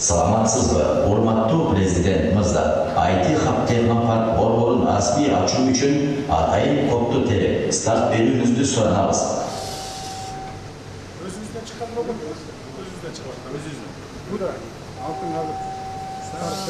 Саламатсызбы, урматтуу президент мырза. IT Hub Технопарк борборун расмий ачуу үчүн атайын копту терип, старт берүүңүздү суранабыз. Өзүңүздөн чыккан робот, өзүңүздөн чыгып аткан, өзүңүздөн. Бу да алтын алып старт.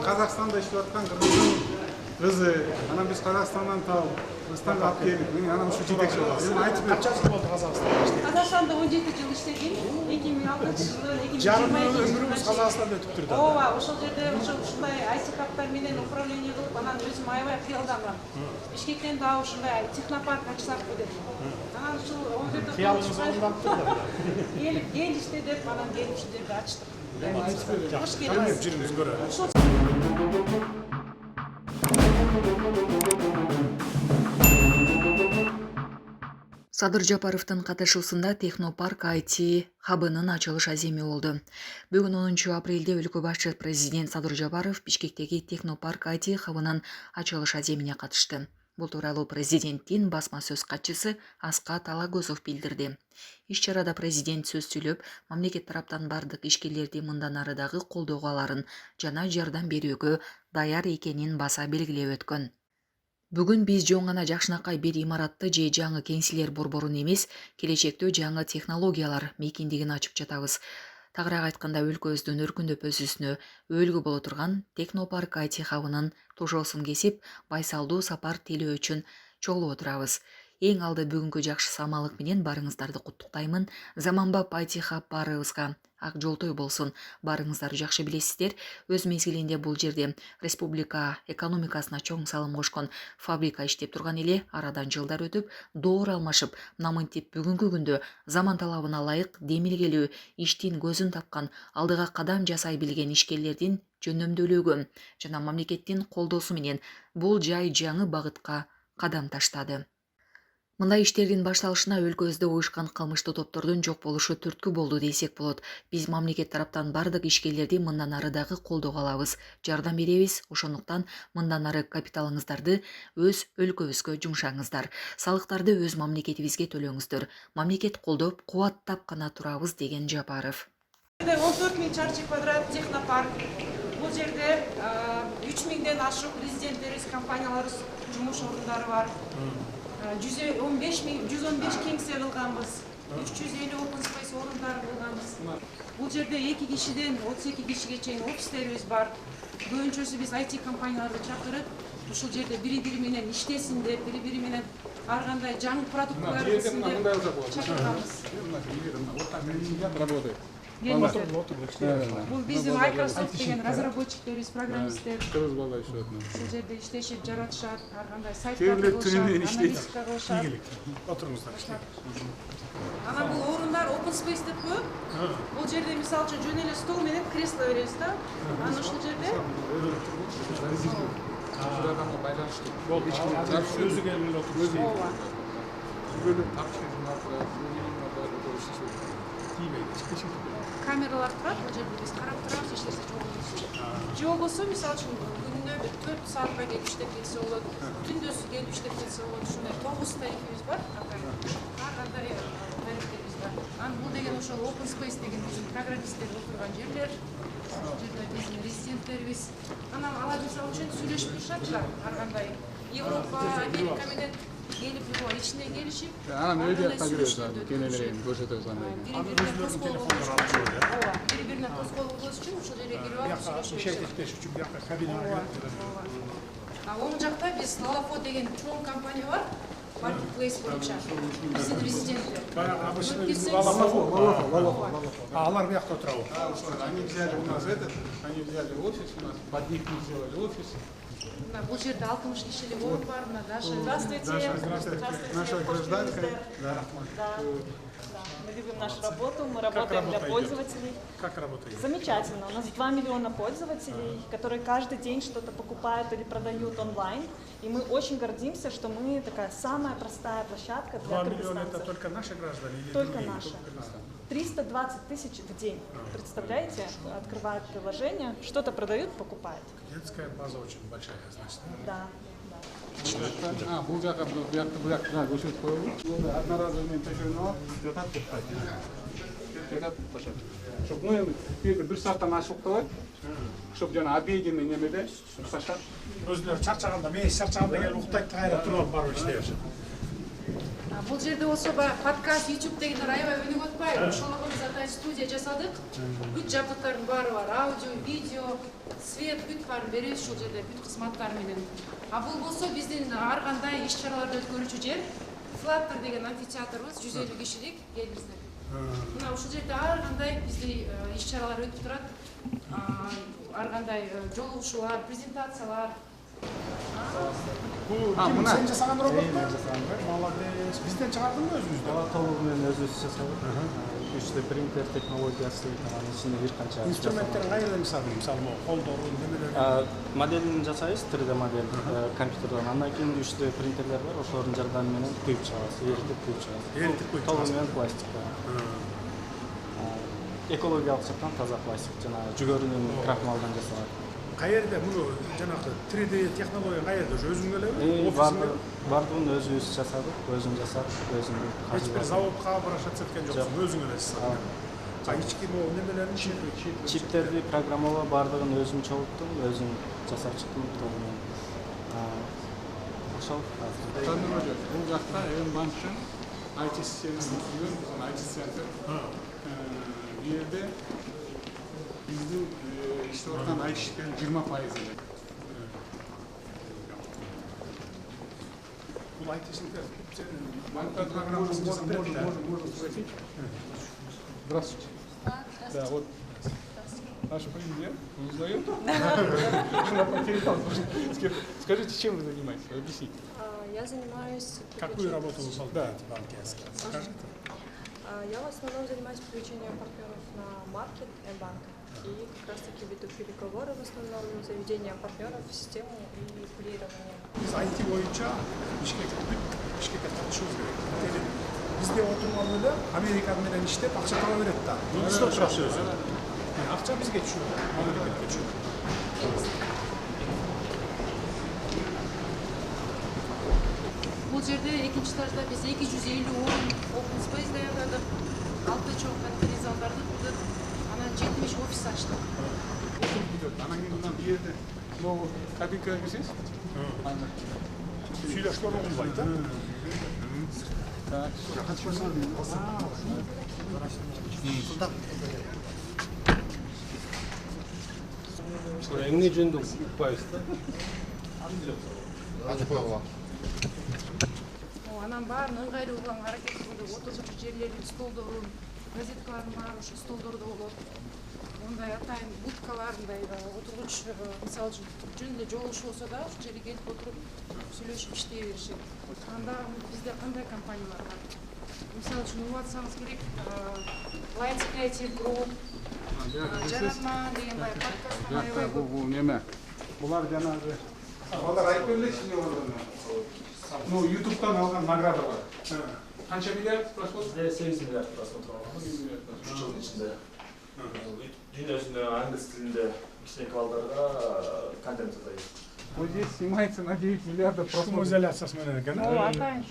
Қазақстанда иштеп аткан кызы, анан биз Қазақстандан тауып, Кыргызстанга алып келип, мени анан ушу жетекчи болобуз. Эми айтып бер. Канча жыл болду Казакстанда иштеп? Казакстанда 17 жыл иштедим. 2006-жылы, 2020 жарым өмүрүбүз Казакстанда өтүп турду. Ооба, ошол жерде ушундай IT каптар менен управление кылып, анан өзүм аябай кыялдангам. Бишкектен дагы ушундай технопарк ачсакпы деп. Анан ушул жерде кыялыңыз орунданып турду. Эл иште деп, анан келип ушул жерде ачтык. Кош келиңиз, жүрүңүз көрөлү. Садыр Жапаровдун катышуусунда Технопарк IT хабынын ачылыш аземи болду. Бүгүн 10 апрелде өлкө башчы президент Садыр Жапаров Бишкектеги Технопарк IT хабынын ачылыш аземине катышты. Бул тууралуу президенттин басма сөз катчысы Аскат Алагөзов билдирди. Иш-чарада президент сөз сүйлөп, мамлекет тараптан бардык ишкерлерди мындан ары дагы колдоого аларын жана жардам берүүгө даяр экенин баса белгилеп өткөн. Бүгүн биз жөн гана жакшынакай бир имаратты же жаңы кеңселер борборун эмес, келечектө жаңы технологиялар мейкиндигин ачып жатабыз. Тагыраак айтканда өлкөбүздүн өркүндөп өсүүсүнө өөлгү боло турган Технопарк IT хабынын тошоосун кесип, байсалдуу сапар тилөө үчүн чогулуп отурабыз. Эң алды бүгүнкү жакшы самалык менен барыңыздарды куттуктаймын. Заманбап IT хаб баарыбызга ак жолтой болсун. Барыңыздарды жакшы билесиздер. Өз мезгилинде бул жерде республика экономикасына чоң салым кошкон фабрика иштеп турган эле, арадан жылдар өтүп, доор алмашып, мынтип бүгүнкү күндө заман талабына ылайык демилгелүү иштин көзүн тапкан, алдыга кадам жасай билген ишкерлердин жөнөмдүүлүгү жана мамлекеттин колдоосу менен бул жай жаңы багытка кадам таштады. Мындай иштердин башталышына өлкөбүздө уюшкан кылмыштуу топтордун жок болушу түрткү болду десек болот. Биз мамлекет тараптан бардык ишкерлерди мындан ары дагы колдоого алабыз, жардам беребиз. Ошондуктан мындан ары капиталыңыздарды өз өлкөбүзгө жумшаңыздар. Салыктарды өз мамлекетибизге төлөңүздөр. Мамлекет колдоп, кубаттап гана турабыз деген Жапаров. 14 000 чарчы квадрат технопарк. Бул жерде 3000ден ашык президенттерибиз, компанияларыбыз жумуш орундары бар. 115 кеңсе кылганбыз, 350 open space орундар кылганбыз. Бул жерде 2 кишиден 32 кишиге чейин офистерибиз бар. Көбүнчөсү биз IT компанияларды чакырып, ушул жерде бири-бири менен иштесин деп, бири-бири менен ар кандай жаңы продукттар кылсын деп чакырганбыз. Бул биздин Microsoft деген разработчиктерибиз, программисттер. Ушул жерде иштешип, жаратышат, ар кандай сайттар кылышат, аналитика кылышат. Отуруңуздар. Анан бул орундар open space деп коет. Бул жерде мисалы үчүн жөн эле стол менен кресло беребиз да. Анан ушул жерде Өзү келип отуруп. ооба. Камералар турат, бул жерде биз карап турабыз, эч нерсе жок болбосун. Же болбосо, мисалы үчүн күнүнө бир 4 саатка келип иштеп келсе болот, түндөсү келип иштеп келсе болот. Ушундай 9 тарифибиз бар, ар кандай тарифтерибиз бар. Анан бул деген ошол open space деген биздин программисттер отурган жерлер. Бул жерде биздин резиденттерибиз. Анан алар мисалы үчүн сүйлөшүп турушатчылар, ар кандай Европа, Америка менен келип, ичине келишип. Анан өйдө киребиз, кенелерин көрсөтөбүз андай. Бири-бирине тоскоол болгон үчүн ушул жерге кирип алып Иштетиш үчүн бияка кабина бар. Оң жакта биз Lalafo деген чоң компания бар. Marketplace боюнча. Биздин резиденттер. Баягы обычный алар биякта турабы? Они взяли у нас они взяли офис у нас, под них мы сделали офис. Бул жерде 60 кишилик орун бар, Даша. Наша гражданка. Да. Мы любим нашу работу, мы работаем для пользователей. Как работает? Замечательно. У нас 2 миллиона пользователей, которые каждый день что-то покупают или продают онлайн. И мы очень гордимся, что мы такая самая простая площадка для 2 миллиона это кыргызстанцев. только наши граждане или Только другие? наши. 320 тысяч в день. Представляете? Открывают приложение, что-то продают, покупают. Детская база очень большая, значит. Да. Бұл жаққа бұяқты көшіріп қойылды. Одноразовый пешеный алып, жатады деп қайтады. Чтоб, ну енді бір сағаттан ашылып қалады. Чтоб жаңа обеденный немеде ұқсашар. Өзілері шаршағанда, мен шаршағанда келіп ұқтайды, қайра тұрып барып істей берші. Бул жерде болсо баягы подкаст, YouTube дегендер аябай өнүгүп атпайбы? Ошолорго биз атайын студия жасадык. Бүт жабдыктардын баары бар, аудио, видео, свет, бүт баарын беребиз ушул жерде, бүт кызматтар менен. А бул болсо биздин ар кандай иш-чараларды өткөрүүчү жер. Flutter деген амфитеатрыбыз, 150 кишилик, келиңиздер. Мына ушул жерде ар кандай бизде иш-чаралар өтүп турат. Ар кандай жолугушуулар, презентациялар. Сен жасаған робот па? Молодец. Бізден шығардың ба өзіңізді? Толығымен өзіміз жасадық. 3D принтер технологиясы, ішінде бір қанша. Инструменттерін қайерден жасадың? Мысалы, қолдору, немелер? Моделін жасайыз, 3D модель компьютерден. Андан кейін 3D принтерлер бар, ошолордун жардамыменен күйүп чыгабыз, эритип күйүп чыгабыз. Эритип күйүп чыгабыз. Толугу менен пластик. Экологиялык жактан таза пластик, жана жүгөрүнүн крахмалдан жасалат. Қайерде мұны жаңағы 3D технология қайерде өзің келе? Бардығын өзіміз жасадық, өзім жасап, өзім Ешбір заводқа барашат сеткен жоқсың, өзің келесің. Ички немелерін чиптерди программалоо бардығын өзім чогулттум, өзім жасап чыктым толугу. Ошол азыр. Тандырбай, бұл жақта М-банктың IT системасын түзген, IT центр. Bu yerде біздің işte ortadan ayışken 20%. Bu айтышында банктар программасын жасап береді. Можно спросить? Здравствуйте. Да, вот. Наш президент узнает. Скажите, чем вы занимаетесь? Объясните. Я занимаюсь... Какую работу вы выполняете в банке? Скажите. Я в основном занимаюсь привлечением партнеров на маркет М-банка. И как раз таки веду переговоры в основном, заведением партнеров в систему и курирование. Biz IT boyunca Bişkek'e çalışıyoruz gerek. Bizde oturmalı Amerikan'dan işte akça para verip de. Biz de çalışıyoruz. Yani akça biz geçiyor. Amerika'da geçiyor. Бул жерде экинчи этажда биз 250 орун open space даярдадык. 6 чоң конференц залдарды курдук. Анан 70 офис ачтык. Анан кейін мына bir yerde bu кабинкаға кірсеңіз. Сөйлеушілер оңбайды. эмне жөнүндө укпайбыз да. Анан баарын ыңгайлуу кылганга аракет кылдык. Отургучу жерлердин столдорун, газеткалардын баары ошо столдордо болот. Ондай атайын будкалар, мындай отургуч, мисалы үчүн жөн эле жолугушуу болсо да ушул жерге келип отуруп сүйлөшүп иштей беришет. Анда бизде кандай компаниялар бар? Мисалы үчүн угуп атсаңыз керек, Lights Creative Group, Жаратма деген баягы подкасттын аябай көп. Bu неме? Бұлар жаңағы Олар айтып берсін не олардан. Ну, YouTube'дан алған награда бар. Қанша миллиард просмотр? 8 миллиард просмотр алганбыз 3 жылдын ичинде. Дүнөсүндө англис тилинде кичинекей балдарга контент жасайбыз. Вот здесь снимается на 9 миллиардов просмотров. Шумоизоляциясы менен экен. Атайын.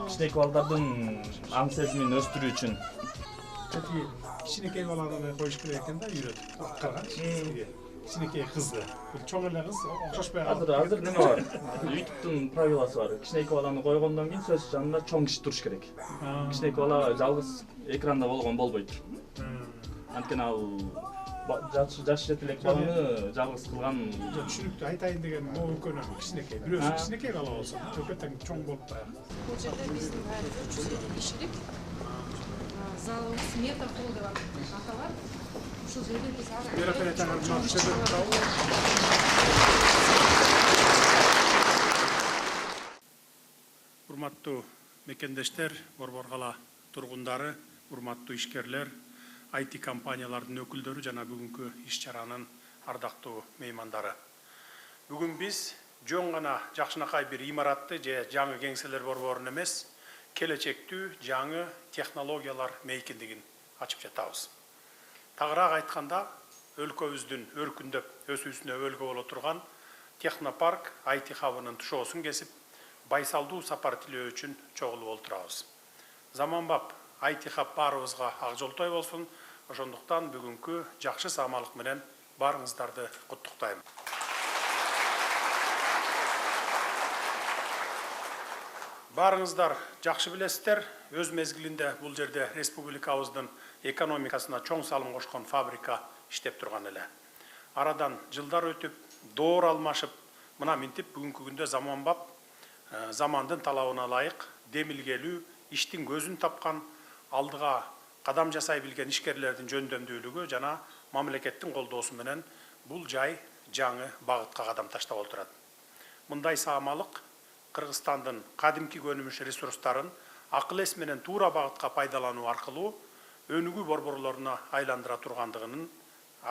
Кичинекей балдардын аң сезимин өстүрүү үчүн. Кичинекей баланы коюш керек экен да үйрөтүп. Кырган кичинекей кызды. Чоң эле кыз окшошпой калды. Азыр неме бар? YouTube'дун правиласы бар. Кичинекей баланы койгондон кийин сөз жанында чоң киши туруш керек. Кичинекей бала жалгыз экранда болгон болбойт. Анткени ал жаш жетелек баланы жалгыз кылган. Түшүнүктүү айтайын деген могу үлкөн кичинекей. Бирөөсү кичинекей бала болсо, көпөтөн чоң болуп калат. Бул жерде биздин 450 кишилик залыбыз Мета холл деп аталат. Ушул жерде биз урматтуу мекендештер, Борбор кала тургундары, урматтуу ишкерлер, IT компаниялардын өкүлдөрү жана бүгүнкү иш-чаранын ардактуу меймандары. Бүгүн биз жөн гана жакшынакай бир имаратты же жаңы кеңселер борборун эмес, келечектүү жаңы технологиялар мейкиндигин ачып жатабыз. Тагыраак айтканда, өлкөбүздүн өркүндөп өсүүсүнө өлгө боло турган технопарк IT хабынын тушоосун кесип, байсалдуу сапар тилөө үчүн чогулуп олтурабыз. Заманбап IT хаб баарыбызга ак жолтой болсун. Ошондуктан бүгүнкү жакшы саамалык менен баарыңыздарды куттуктайм. Баарыңыздар жакшы билесиздер, өз мезгилинде бул жерде республикабыздын экономикасына чоң салым кошкон фабрика иштеп турган эле. Арадан жылдар өтүп, доор алмашып, мына минтип бүгүнкү күндө заманбап, замандын талабына ылайык демилгелүү, иштин көзүн тапкан, алдыга кадам жасай билген ишкерлердин жөндөмдүүлүгү жана мамлекеттин колдоосу менен бул жай жаңы багытка кадам таштап отурат. Мындай саамалык Кыргызстандын кадимки көнүмүш ресурстарын акыл эс менен туура багытка пайдалануу аркылуу өнүгүү борборлоруна айландыра тургандыгынын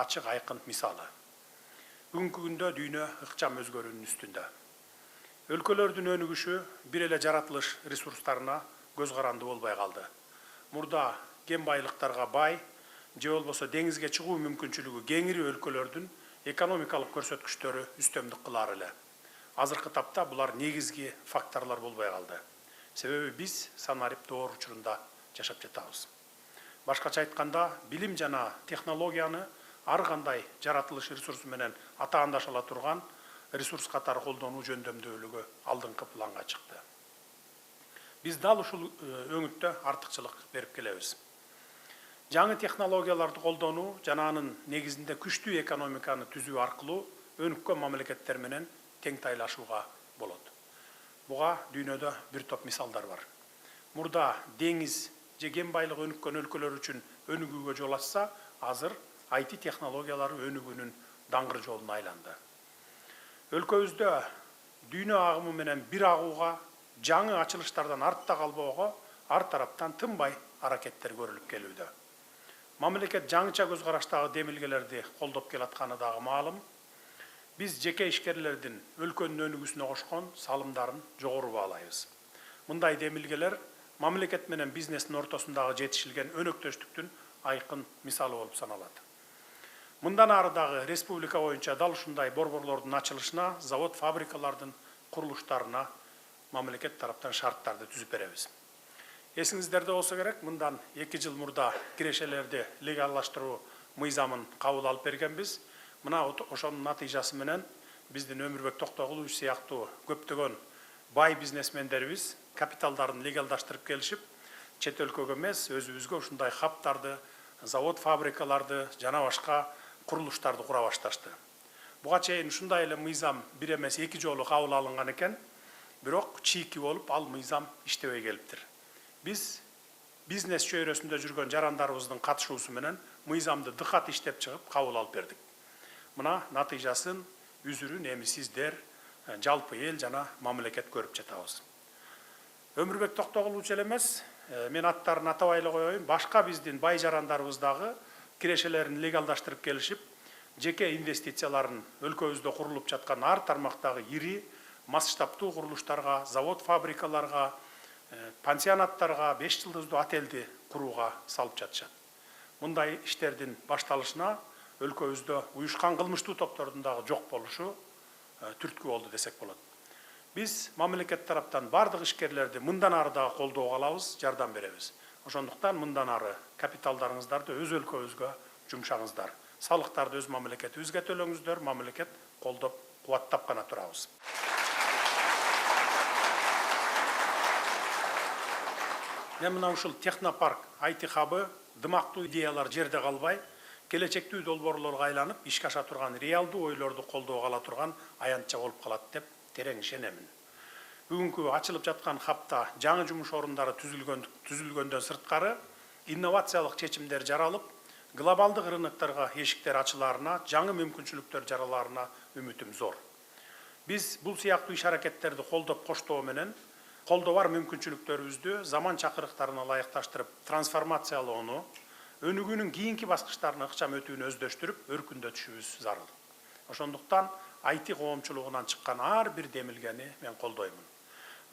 ачык айкын мисалы. Бүгүнкү күндө дүйнө ыкчам өзгөрүүнүн үстүндө. Өлкөлөрдүн өнүгүшү бир эле жаратылыш ресурстарына көз каранды болбой калды. Мурда кен байлыктарга бай, же болбосо деңизге чыгуу мүмкүнчүлүгү кеңири өлкөлөрдүн экономикалык көрсөткүчтөрү үстөмдүк кылар эле. Азыркы тапта булар негизги факторлор болбой калды. Себеби биз санарип доор учурунда жашап жатабыз. Башкача айтканда, билим жана технологияны ар кандай жаратылыш ресурсу менен атаандаша ала турган ресурс катары колдонуу жөндөмдүүлүгү алдыңкы планга чыкты. Биз дал ушул өңүттө артыкчылык берип келебиз. Жаңы технологияларды колдонуу жана анын негизинде күчтүү экономиканы түзүү аркылуу өнүккөн мамлекеттер менен тең тайлашууга болот. Буга дүйнөдө бир топ мисалдар бар. Мурда деңиз же кен байлыгы өнүккөн өлкөлөр үчүн өнүгүүгө жол ачса, азыр IT технологиялары өнүгүүнүн даңгыр жолуна айланды. Өлкөбүздө дүйнө агымы менен бир агууга, жаңы ачылыштардан артта калбоого ар тараптан тынбай аракеттер көрүлүп келүүдө. Мамлекет жаңыча көз караштагы демилгелерди колдоп келатканы дагы маалым. Биз жеке ишкерлердин өлкөнүн өнүгүүсүнө кошкон салымдарын жогору баалайбыз. Мындай демилгелер мамлекет менен бизнестин ортосундагы жетишилген өнөктөштүктүн айкын мисалы болуп саналат. Мындан ары дагы республика боюнча дал ушундай борборлордун ачылышына, завод фабрикалардын курулуштарына мамлекет тараптан шарттарды түзүп беребиз. Эсиңиздерде болсо керек, мындан 2 жыл мурда кирешелерди легалдаштыруу мыйзамын кабыл алып бергенбиз. Мына ошонун натыйжасы менен биздин Өмүрбек Токтогулович сыяктуу көптөгөн бай бизнесмендерибиз капиталдарын легалдаштырып келишип, чет өлкөгө эмес, өзүбүзгө ушундай хабтарды, завод фабрикаларды жана башка курулуштарды кура башташты. Буга чейин ушундай эле мыйзам бир эмес 2 жолу кабыл алынган экен, бирок чийки болуп ал мыйзам иштебей келиптир. Биз бизнес чөйрөсүндө жүргөн жарандарыбыздын катышуусу менен мыйзамды дыкат иштеп чыгып кабыл алып бердик. Мына натыйжасын үзүрүн эми сиздер, жалпы эл жана мамлекет көрүп жатабыз. Өмүрбек Токтогулович эле эмес, мен аттарын атабай эле коеюн, башка биздин бай жарандарыбыз дагы кирешелерин легалдаштырып келишип, жеке инвестицияларын өлкөбүздө курулуп жаткан ар тармактагы ири масштабтуу курулуштарга, завод фабрикаларга, пансионаттарга, 5 жылдыздуу отельди курууга салып жатышат. Мындай иштердин башталышына өлкөбүздө уюшкан кылмыштуу топтордун дагы жок болушу түрткү болду десек болот. Биз мамлекет тараптан бардык ишкерлерди мындан ары дагы колдоого алабыз, жардам беребиз. Ошондуктан мындан ары капиталдарыңыздарды өз өлкөбүзгө жумшаңыздар. Салыктарды өз мамлекетибизге төлөңүздөр, мамлекет колдоп, кубаттап гана турабыз. Мен мына ушул технопарк IT хабы дымактуу идеялар жерде калбай, келечектүү долбоорлорго айланып, ишке аша турган реалдуу ойлорду колдоого ала турган аянтча болуп калат деп терең ишенемин. Бүгүнкү ачылып жаткан хапта жаңы жумуш орундары түзүлгөндөн сырткары инновациялык чечимдер жаралып, глобалдык рыноктарга эшиктер ачылаарына, жаңы мүмкүнчүлүктөр жаралаарына үмүтүм зор. Биз бул сыяктуу иш-аракеттерди колдоп коштоо менен колдо бар мүмкүнчүлүктөрүбүздү заман чакырыктарына ылайыкташтырып трансформациялоону, өнүгүүнүн кийинки баскычтарына ыкчам өтүүнү өздөштүрүп өркүндөтүшүбүз зарыл. Ошондуктан IT коомчулугунан чыккан ар бир демилгени мен колдоймун.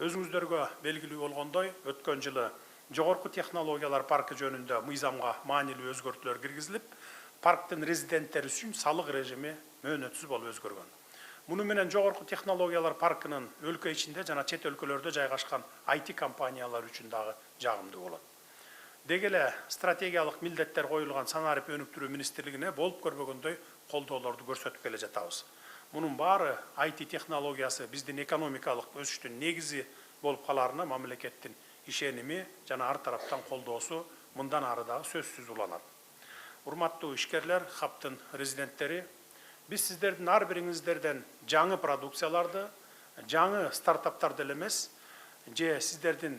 Өзүңүздөргө белгилүү болгондой, өткөн жылы жогорку технологиялар паркы жөнүндө мыйзамга маанилүү өзгөртүүлөр киргизилип, парктын резиденттери үчүн салык режими мөөнөтсүз болуп өзгөргөн. Муну менен жогорку технологиялар паркынын өлкө ичинде жана чет өлкөлөрдө жайгашкан IT компаниялар үчүн дагы жагымдуу болот. Деги эле стратегиялык милдеттер коюлган санарип өнүктүрүү министрлигине болуп көрбөгөндөй колдоолорду көрсөтүп келе жатабыз. Мунун баары IT технологиясы биздин экономикалык өсүштүн негизи болуп каларына мамлекеттин ишеними жана ар тараптан колдоосу мындан ары дагы сөзсүз уланат. Урматтуу ишкерлер, хабтын резиденттери, биз сиздердин ар бириңиздерден жаңы продукцияларды, жаңы стартаптарды эле эмес, же сиздердин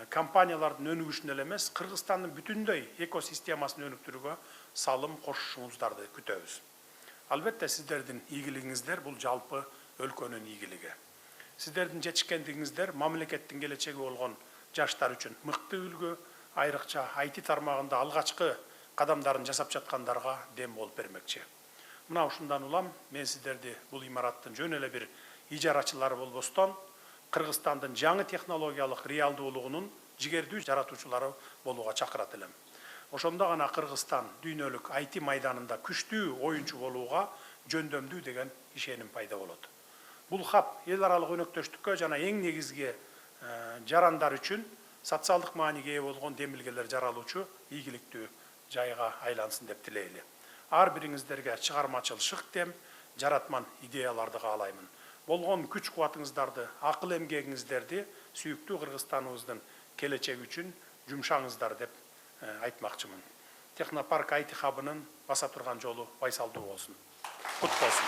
компаниялардын өнүгүшүн эле эмес, Кыргызстандын бүтүндөй экосистемасын өнүктүрүүгө салым кошушуңуздарды күтөбүз. Албетте сиздердин ийгилигиңиздер бул жалпы өлкөнүн ийгилиги. Сиздердин жетишкендигиңиздер мамлекеттин келечеги болгон жаштар үчүн мыкты үлгү, айрыкча IT тармагында алгачкы кадамдарын жасап жаткандарга дем болуп бермекчи. Мына ушундан улам мен сиздерди бул имараттын жөн эле бир ижарачылары болбостон, Кыргызстандын жаңы технологиялык реалдуулугунун жигердүү жаратуучулары болууга чакырат элем. Ошондо гана Кыргызстан дүйнөлүк IT майданында күчтүү оюнчу болууга жөндөмдүү деген ишеним пайда болот. Бул хаб эл аралык өнөктөштүккө жана эң негизги жарандар үчүн социалдык мааниге ээ болгон демилгелер жаралуучу ийгиликтүү жайга айлансын деп тилейли. Ар бириңиздерге чыгармачыл шыктем, жаратман идеяларды каалаймын. Болгон күч кубатыңыздарды, акыл эмгегиңиздерди сүйүктүү Кыргызстаныбыздын келечеги үчүн жумшаңыздар деп айтмакчымын. Технопарк IT хабынын баса турган жолу байсалдуу болсун. Кут болсун.